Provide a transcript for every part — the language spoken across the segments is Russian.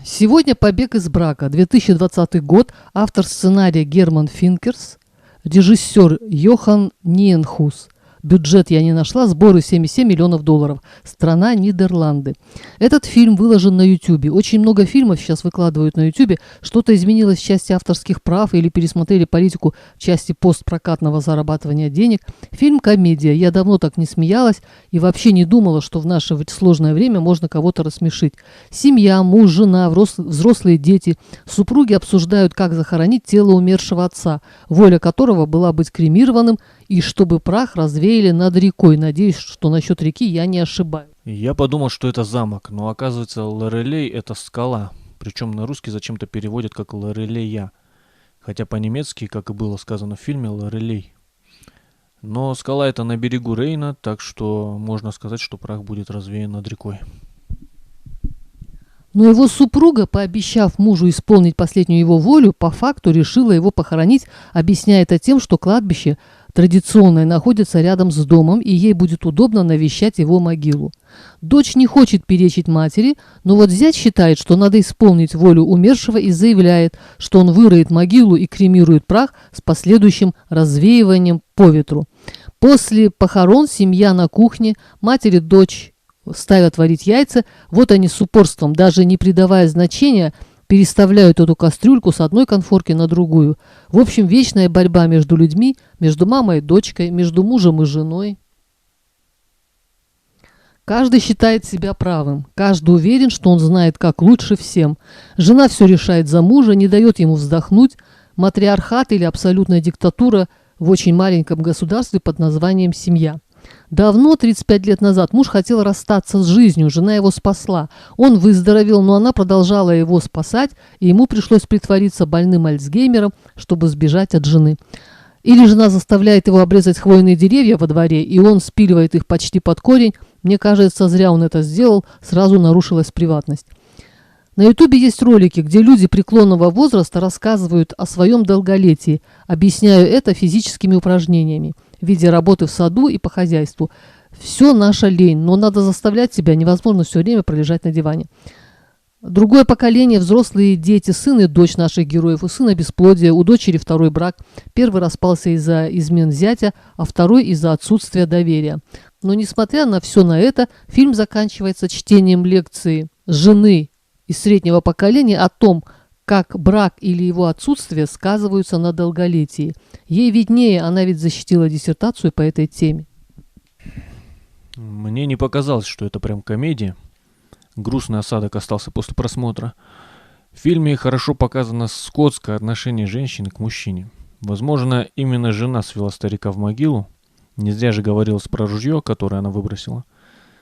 Сегодня «Побег из брака», 2020 год, автор сценария Герман Финкерс, режиссер Йохан Ниенхус. Бюджет я не нашла, сборы 77 миллионов долларов. Страна Нидерланды. Этот фильм выложен на YouTube. Очень много фильмов сейчас выкладывают на YouTube. Что-то изменилось в части авторских прав или пересмотрели политику в части постпрокатного зарабатывания денег. Фильм комедия. Я давно так не смеялась и вообще не думала, что в наше сложное время можно кого-то рассмешить. Семья, муж, жена, взрослые дети, супруги обсуждают, как захоронить тело умершего отца, воля которого была быть кремированным, и чтобы прах развеяли над рекой. Надеюсь, что насчет реки я не ошибаюсь. Я подумал, что это замок, но оказывается Лорелей — это скала. Причем на русский зачем-то переводят как Лорелея. Хотя по-немецки, как и было сказано в фильме, Лорелей. Но скала это на берегу Рейна, так что можно сказать, что прах будет развеян над рекой. Но его супруга, пообещав мужу исполнить последнюю его волю, по факту решила его похоронить, объясняя это тем, что кладбище традиционное находится рядом с домом, и ей будет удобно навещать его могилу. Дочь не хочет перечить матери, но вот зять считает, что надо исполнить волю умершего и заявляет, что он выроет могилу и кремирует прах с последующим развеиванием по ветру. После похорон семья на кухне, матери дочь ставят варить яйца, вот они с упорством, даже не придавая значения, переставляют эту кастрюльку с одной конфорки на другую. В общем, вечная борьба между людьми, между мамой и дочкой, между мужем и женой. Каждый считает себя правым, каждый уверен, что он знает, как лучше всем. Жена все решает за мужа, не дает ему вздохнуть. Матриархат или абсолютная диктатура в очень маленьком государстве под названием «семья». Давно, 35 лет назад, муж хотел расстаться с жизнью, жена его спасла. Он выздоровел, но она продолжала его спасать, и ему пришлось притвориться больным Альцгеймером, чтобы сбежать от жены. Или жена заставляет его обрезать хвойные деревья во дворе, и он спиливает их почти под корень. Мне кажется, зря он это сделал, сразу нарушилась приватность. На Ютубе есть ролики, где люди преклонного возраста рассказывают о своем долголетии, объясняя это физическими упражнениями в виде работы в саду и по хозяйству. Все наша лень, но надо заставлять себя, невозможно все время пролежать на диване. Другое поколение, взрослые дети, сын и дочь наших героев. У сына бесплодие, у дочери второй брак. Первый распался из-за измен зятя, а второй из-за отсутствия доверия. Но несмотря на все на это, фильм заканчивается чтением лекции жены из среднего поколения о том, как брак или его отсутствие сказываются на долголетии. Ей виднее, она ведь защитила диссертацию по этой теме. Мне не показалось, что это прям комедия. Грустный осадок остался после просмотра. В фильме хорошо показано скотское отношение женщины к мужчине. Возможно, именно жена свела старика в могилу. Не зря же говорилось про ружье, которое она выбросила.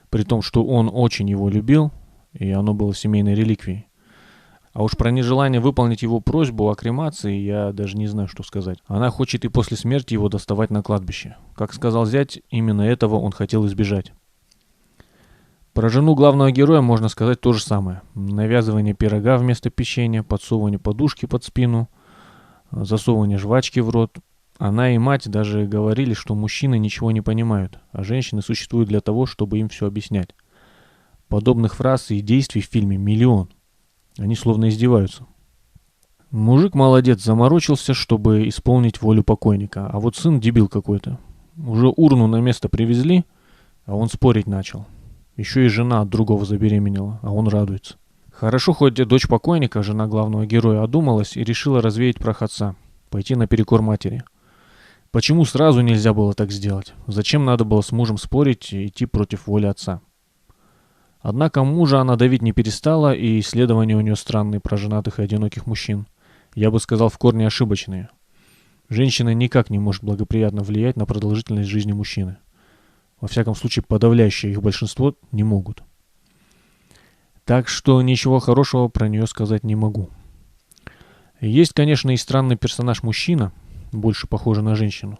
При том, что он очень его любил, и оно было семейной реликвией. А уж про нежелание выполнить его просьбу о кремации я даже не знаю, что сказать. Она хочет и после смерти его доставать на кладбище. Как сказал зять, именно этого он хотел избежать. Про жену главного героя можно сказать то же самое. Навязывание пирога вместо печенья, подсовывание подушки под спину, засовывание жвачки в рот. Она и мать даже говорили, что мужчины ничего не понимают, а женщины существуют для того, чтобы им все объяснять. Подобных фраз и действий в фильме миллион. Они словно издеваются. Мужик молодец, заморочился, чтобы исполнить волю покойника, а вот сын дебил какой-то. Уже урну на место привезли, а он спорить начал. Еще и жена от другого забеременела, а он радуется. Хорошо, хоть дочь покойника, жена главного героя, одумалась и решила развеять прах отца, пойти наперекор матери. Почему сразу нельзя было так сделать? Зачем надо было с мужем спорить и идти против воли отца? Однако мужа она давить не перестала, и исследования у нее странные про женатых и одиноких мужчин. Я бы сказал, в корне ошибочные. Женщина никак не может благоприятно влиять на продолжительность жизни мужчины. Во всяком случае, подавляющее их большинство не могут. Так что ничего хорошего про нее сказать не могу. Есть, конечно, и странный персонаж мужчина, больше похожий на женщину.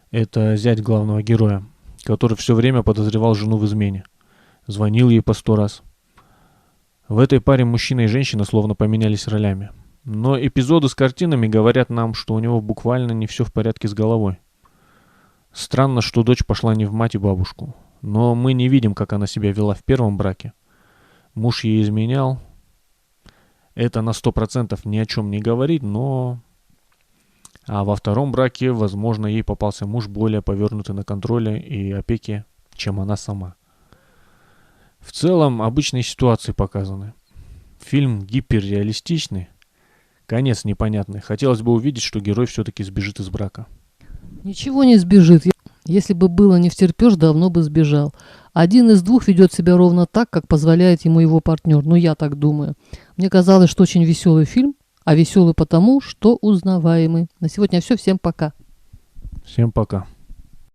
Это зять главного героя, который все время подозревал жену в измене. Звонил ей по 100 раз. В этой паре мужчина и женщина словно поменялись ролями. Но эпизоды с картинами говорят нам, что у него буквально не все в порядке с головой. Странно, что дочь пошла не в мать и бабушку. Но мы не видим, как она себя вела в первом браке. Муж ей изменял. это на 100% ни о чем не говорит, но... А во втором браке, возможно, ей попался муж более повернутый на контроле и опеке, чем она сама. В целом, обычные ситуации показаны. Фильм гиперреалистичный, конец непонятный. Хотелось бы увидеть, что герой все-таки сбежит из брака. Ничего не сбежит. Если бы было не втерпешь, давно бы сбежал. Один из двух ведет себя ровно так, как позволяет ему его партнер. Ну, я так думаю. Мне казалось, что очень веселый фильм, а веселый потому, что узнаваемый. На сегодня все. Всем пока. Всем пока.